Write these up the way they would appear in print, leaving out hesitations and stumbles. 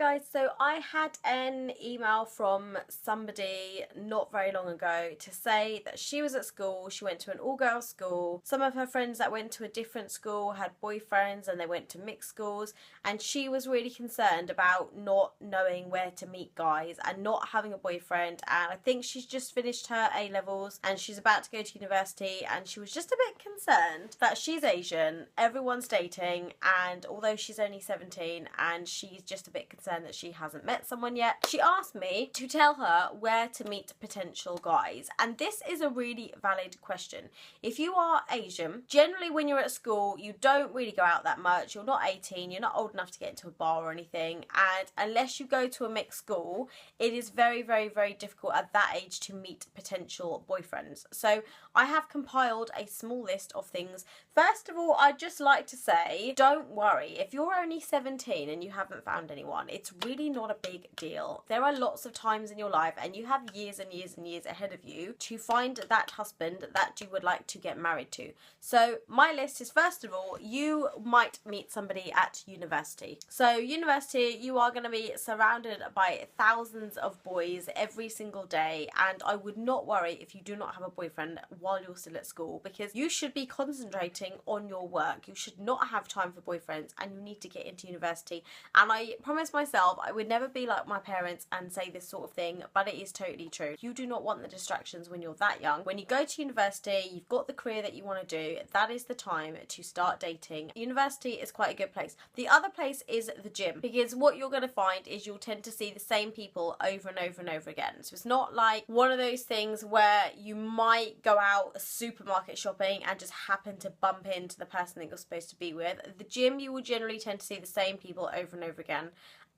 guys, so I had an email from somebody not very long ago to say that she was at school, she went to an all-girls school, some of her friends that went to a different school had boyfriends and they went to mixed schools, and she was really concerned about not knowing where to meet guys and not having a boyfriend. And I think she's just finished her A-levels and she's about to go to university, and she was just a bit concerned that she's Asian, everyone's dating, and although she's only 17 and she's just a bit concerned that she hasn't met someone yet, she asked me to tell her where to meet potential guys. And this is a really valid question. If you are Asian, generally when you're at school you don't really go out that much, you're not 18, you're not old enough to get into a bar or anything, and unless you go to a mixed school it is very difficult at that age to meet potential boyfriends. So I have compiled a small list of things. First of all, I'd just like to say, don't worry if you're only 17 and you haven't found anyone. It's really not a big deal. There are lots of times in your life and you have years and years and years ahead of you to find that husband that you would like to get married to. So my list is, first of all, you might meet somebody at university. So university, you are going to be surrounded by thousands of boys every single day, and I would not worry if you do not have a boyfriend while you're still at school, because you should be concentrating on your work. You should not have time for boyfriends and you need to get into university. And I promised myself I would never be like my parents and say this sort of thing, but it is totally true. You do not want the distractions when you're that young. When you go to university, you've got the career that you want to do, that is the time to start dating. University is quite a good place. The other place is the gym, because what you're going to find is you'll tend to see the same people over and over and over again. So it's not like one of those things where you might go out supermarket shopping and just happen to bump into the person that you're supposed to be with. The gym, you will generally tend to see the same people over and over again.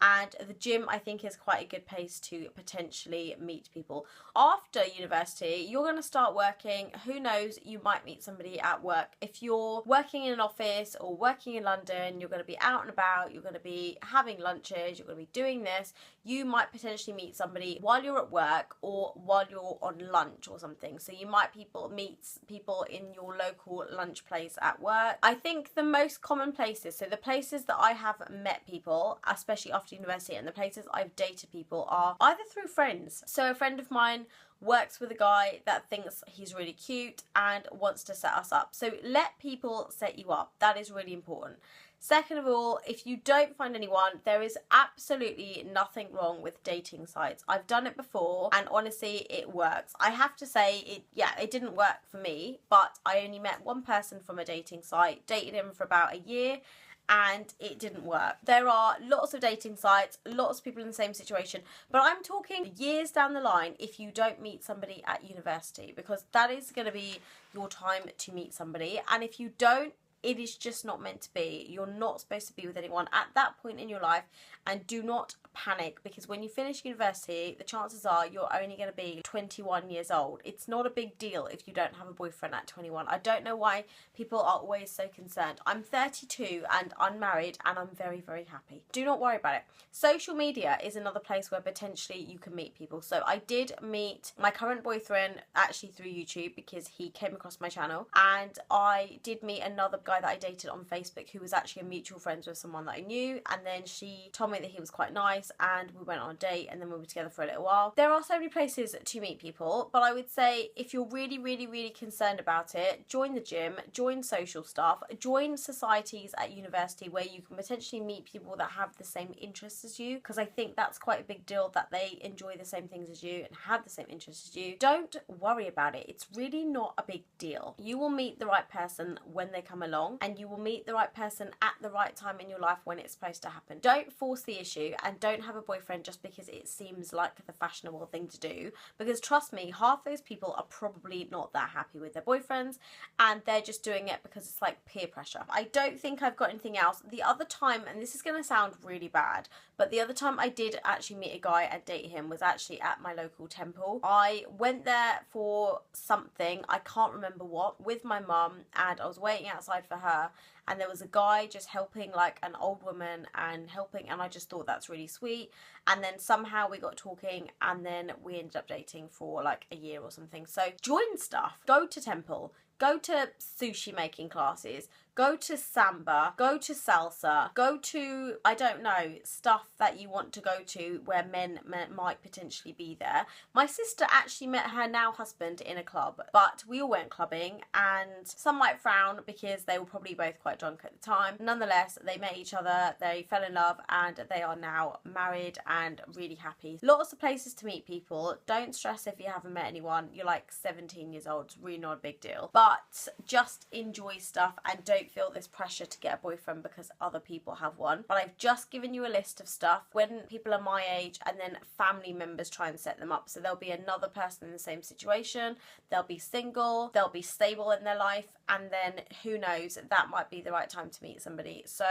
And the gym, I think, is quite a good place to potentially meet people. After university, you're going to start working. Who knows, you might meet somebody at work. If you're working in an office or working in London, you're going to be out and about, you're going to be having lunches, you're going to be doing this. You might potentially meet somebody while you're at work or while you're on lunch or something. So you might meet people in your local lunch place at work. I think the most common places, so the places that I have met people, especially after university, and the places I've dated people, are either through friends. So a friend of mine works with a guy that thinks he's really cute and wants to set us up. So let people set you up. That is really important. Second of all, if you don't find anyone, there is absolutely nothing wrong with dating sites. I've done it before and honestly it works. I have to say it didn't work for me, but I only met one person from a dating site, dated him for about a year, and it didn't work. There are lots of dating sites, lots of people in the same situation, but I'm talking years down the line if you don't meet somebody at university, because that is going to be your time to meet somebody. And if you don't, it is just not meant to be. You're not supposed to be with anyone at that point in your life, and do not panic, because when you finish university, the chances are you're only going to be 21 years old. It's not a big deal if you don't have a boyfriend at 21. I don't know why people are always so concerned. I'm 32 and unmarried, and I'm very happy. Do not worry about it. Social media is another place where potentially you can meet people. So I did meet my current boyfriend actually through YouTube, because he came across my channel, and I did meet another guy that I dated on Facebook who was actually a mutual friend with someone that I knew, and then she told me that he was quite nice and we went on a date, and then we were together for a little while. There are so many places to meet people, but I would say if you're really concerned about it, join the gym, join social stuff, join societies at university where you can potentially meet people that have the same interests as you, because I think that's quite a big deal, that they enjoy the same things as you and have the same interests as you. Don't worry about it. It's really not a big deal. You will meet the right person when they come along, and you will meet the right person at the right time in your life when it's supposed to happen. Don't force the issue, and don't have a boyfriend just because it seems like the fashionable thing to do, because trust me, half those people are probably not that happy with their boyfriends and they're just doing it because it's like peer pressure. I don't think I've got anything else. The other time, and this is going to sound really bad, but the other time I did actually meet a guy and date him was actually at my local temple. I went there for something, I can't remember what, with my mum, and I was waiting outside for her, and there was a guy just helping like an old woman and helping, and I just thought that's really sweet. And then somehow we got talking, and then we ended up dating for like a year or something. So join stuff, go to temple, go to sushi making classes, go to samba, go to salsa, go to, I don't know, stuff that you want to go to where men might potentially be there. My sister actually met her now husband in a club, but we all went clubbing, and some might frown because they were probably both quite drunk at the time. Nonetheless, they met each other, they fell in love, and they are now married and really happy. Lots of places to meet people. Don't stress if you haven't met anyone. You're like 17 years old, it's really not a big deal. But just enjoy stuff and don't feel this pressure to get a boyfriend because other people have one. But I've just given you a list of stuff when people are my age and then family members try and set them up. So there'll be another person in the same situation, they'll be single, they'll be stable in their life, and then who knows, that might be the right time to meet somebody. So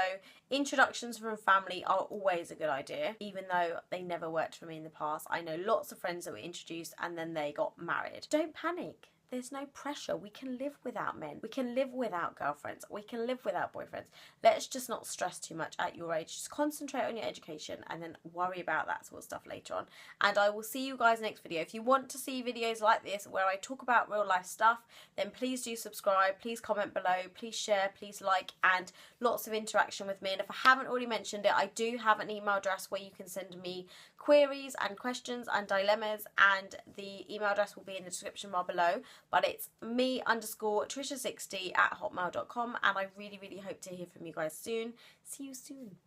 introductions from family are always a good idea, even though they never worked for me in the past. I know lots of friends that were introduced and then they got married. Don't panic. There's no pressure. We can live without men. We can live without girlfriends. We can live without boyfriends. Let's just not stress too much at your age. Just concentrate on your education and then worry about that sort of stuff later on. And I will see you guys next video. If you want to see videos like this where I talk about real life stuff, then please do subscribe. Please comment below. Please share. Please like, and lots of interaction with me. And if I haven't already mentioned it, I do have an email address where you can send me queries and questions and dilemmas, and the email address will be in the description bar below. But it's me_Trisha60@hotmail.com, and I really hope to hear from you guys soon. See you soon.